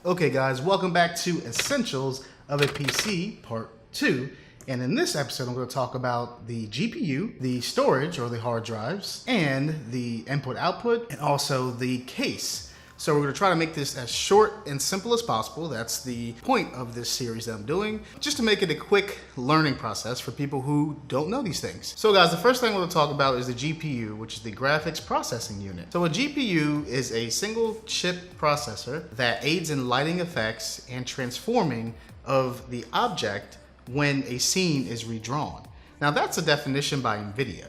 Okay guys, welcome back to Essentials of a PC Part 2. And in this episode, I'm going to talk about the GPU, the storage or the hard drives, and the input-output, and also the case. So we're going to try to make this as short and simple as possible. That's the point of this series that I'm doing, just to make it a quick learning process for people who don't know these things. So guys, the first thing we're going to talk about is the GPU, which is the graphics processing unit. So a GPU is a single chip processor that aids in lighting effects and transforming of the object when a scene is redrawn. Now that's a definition by NVIDIA.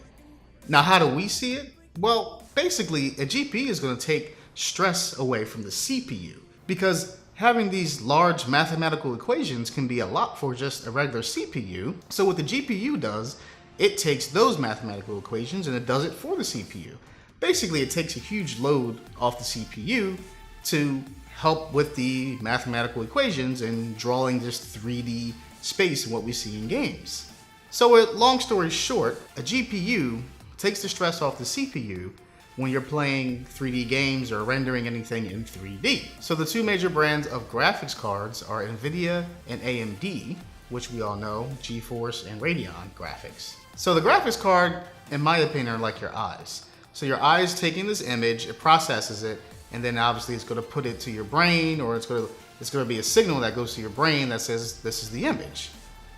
Now how do we see it? Well, basically a GPU is going to take stress away from the CPU, because having these large mathematical equations can be a lot for just a regular CPU. So what the GPU does, it takes those mathematical equations and it does it for the CPU. Basically, it takes a huge load off the CPU to help with the mathematical equations and drawing this 3D space in what we see in games. So long story short, a GPU takes the stress off the CPU when you're playing 3D games or rendering anything in 3D. So the two major brands of graphics cards are NVIDIA and AMD, which we all know, GeForce and Radeon graphics. So the graphics card, in my opinion, are like your eyes. So your eyes taking this image, it processes it, and then obviously it's going to put it to your brain, or it's going to be a signal that goes to your brain that says this is the image.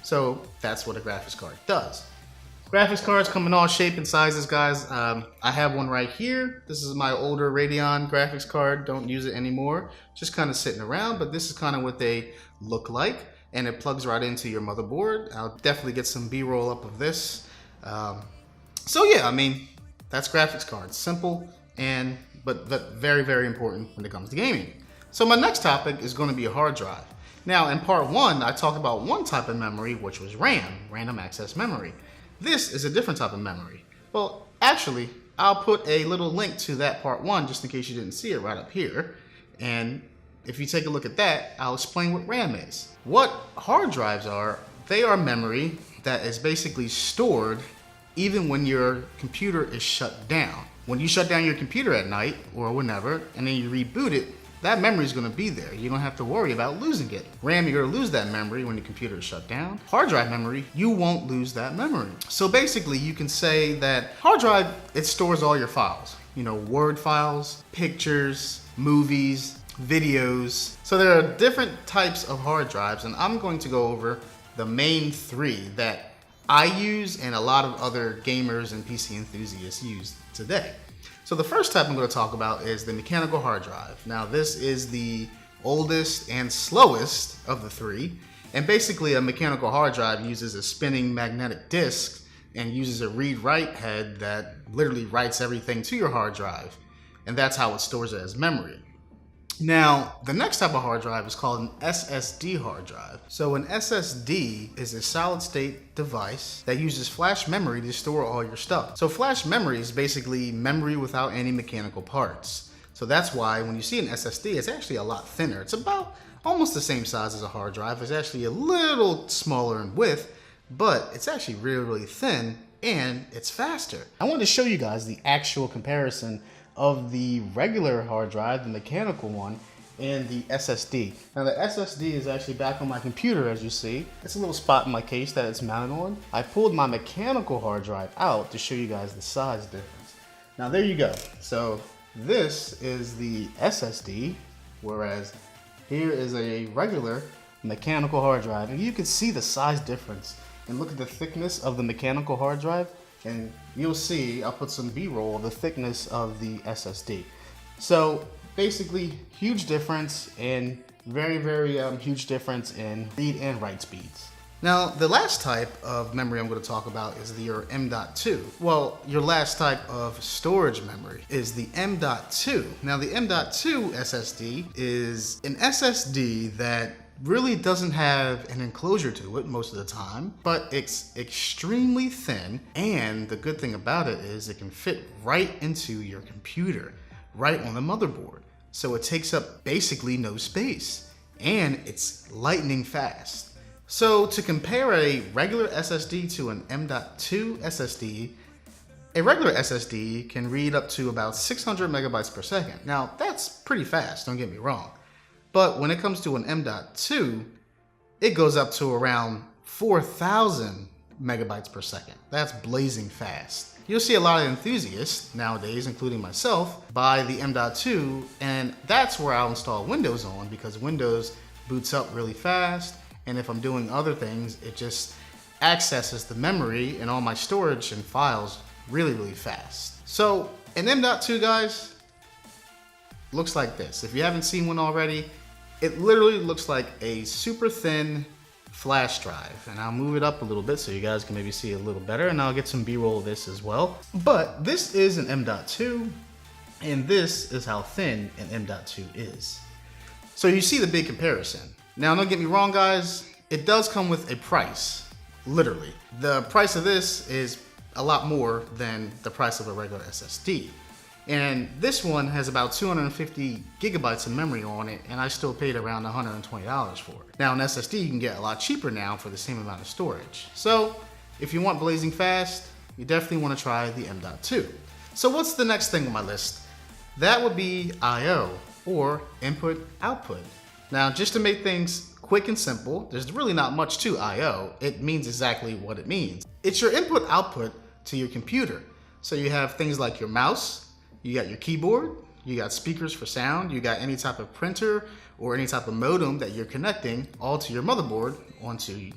So that's what a graphics card does. Graphics cards come in all shapes and sizes, guys. I have one right here. This is my older Radeon graphics card. Don't use it anymore. Just kind of sitting around, but this is kind of what they look like. And it plugs right into your motherboard. I'll definitely get some B-roll up of this. So yeah, I mean, that's graphics cards. Simple, but very, very important when it comes to gaming. So my next topic is going to be a hard drive. Now, in part one, I talked about one type of memory, which was RAM, random access memory. This is a different type of memory. Well, actually, I'll put a little link to that part one just in case you didn't see it right up here. And if you take a look at that, I'll explain what RAM is. What hard drives are, they are memory that is basically stored even when your computer is shut down. When you shut down your computer at night or whenever, and then you reboot it, that memory is going to be there. You don't have to worry about losing it. RAM, you're going to lose that memory when your computer is shut down. Hard drive memory, you won't lose that memory. So basically, you can say that hard drive, it stores all your files. You know, Word files, pictures, movies, videos. So there are different types of hard drives, and I'm going to go over the main three that I use and a lot of other gamers and PC enthusiasts use today. So the first type I'm going to talk about is the mechanical hard drive. Now this is the oldest and slowest of the three. And basically a mechanical hard drive uses a spinning magnetic disc and uses a read-write head that literally writes everything to your hard drive. And that's how it stores it as memory. Now, the next type of hard drive is called an SSD hard drive. So an SSD is a solid-state device that uses flash memory to store all your stuff. So flash memory is basically memory without any mechanical parts. So that's why when you see an SSD, it's actually a lot thinner. It's about almost the same size as a hard drive. It's actually a little smaller in width, but it's actually really, really thin, and it's faster. I wanted to show you guys the actual comparison of the regular hard drive, the mechanical one, and the SSD. Now the SSD is actually back on my computer, as you see. It's a little spot in my case that it's mounted on. I pulled my mechanical hard drive out to show you guys the size difference. Now there you go. So this is the SSD, whereas here is a regular mechanical hard drive. And you can see the size difference. And look at the thickness of the mechanical hard drive. And you'll see, I'll put some B-roll of the thickness of the SSD. So basically, huge difference, and very, very huge difference in read and write speeds. Now, the last type of memory I'm going to talk about is your M.2. Well, your last type of storage memory is the M.2. Now, the M.2 SSD is an SSD that really doesn't have an enclosure to it most of the time, but it's extremely thin, and the good thing about it is it can fit right into your computer, right on the motherboard. So it takes up basically no space, and it's lightning fast. So to compare a regular SSD to an M.2 SSD, a regular SSD can read up to about 600 megabytes per second. Now that's pretty fast, don't get me wrong. But when it comes to an M.2, it goes up to around 4,000 megabytes per second. That's blazing fast. You'll see a lot of enthusiasts nowadays, including myself, buy the M.2, and that's where I'll install Windows on, because Windows boots up really fast, and if I'm doing other things, it just accesses the memory and all my storage and files really, really fast. So an M.2, guys, looks like this. If you haven't seen one already, it literally looks like a super thin flash drive, and I'll move it up a little bit so you guys can maybe see it a little better, and I'll get some B-roll of this as well. But this is an M.2, and this is how thin an M.2 is. So you see the big comparison. Now, don't get me wrong, guys, it does come with a price, literally. The price of this is a lot more than the price of a regular SSD. And this one has about 250 gigabytes of memory on it, and I still paid around $120 for it. Now, an SSD you can get a lot cheaper now for the same amount of storage. So if you want blazing fast, you definitely want to try the M.2. So what's the next thing on my list? That would be I/O, or input output. Now, just to make things quick and simple, there's really not much to I/O. It means exactly what it means. It's your input output to your computer. So you have things like your mouse, you got your keyboard, you got speakers for sound, you got any type of printer or any type of modem that you're connecting all to your motherboard onto,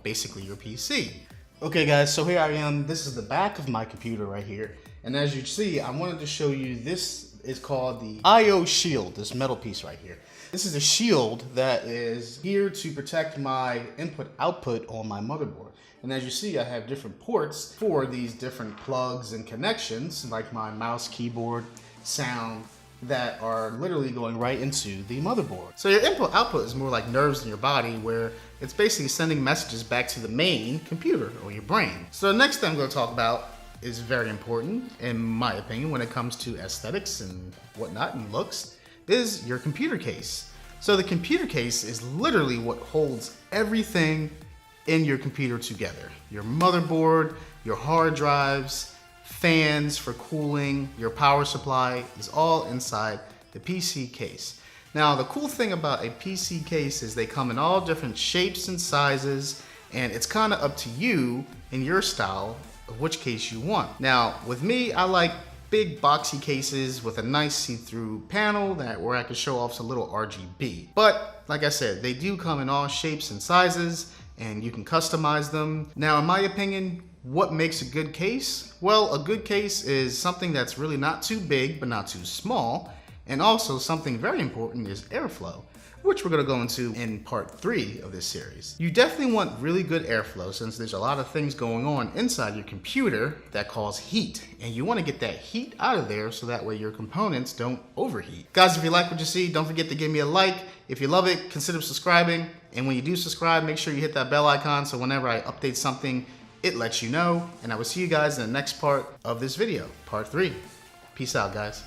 basically your PC. Okay guys, so here I am. This is the back of my computer right here. And as you see, I wanted to show you, this is called the I/O shield, this metal piece right here. This is a shield that is here to protect my input output on my motherboard. And as you see, I have different ports for these different plugs and connections, like my mouse, keyboard, sound, that are literally going right into the motherboard. So your input output is more like nerves in your body, where it's basically sending messages back to the main computer or your brain. So the next thing I'm going to talk about is very important, in my opinion, when it comes to aesthetics and whatnot and looks, is your computer case. So the computer case is literally what holds everything in your computer together. Your motherboard, your hard drives, fans for cooling, your power supply is all inside the PC case. Now, the cool thing about a PC case is they come in all different shapes and sizes, and it's kind of up to you and your style of which case you want. Now, with me, I like big boxy cases with a nice see-through panel where I can show off some little RGB. But like I said, they do come in all shapes and sizes, and you can customize them. Now, in my opinion, what makes a good case? Well, a good case is something that's really not too big, but not too small. And also something very important is airflow, which we're gonna go into in part 3 of this series. You definitely want really good airflow, since there's a lot of things going on inside your computer that cause heat. And you wanna get that heat out of there so that way your components don't overheat. Guys, if you like what you see, don't forget to give me a like. If you love it, consider subscribing. And when you do subscribe, make sure you hit that bell icon so whenever I update something, it lets you know. And I will see you guys in the next part of this video, part 3. Peace out, guys.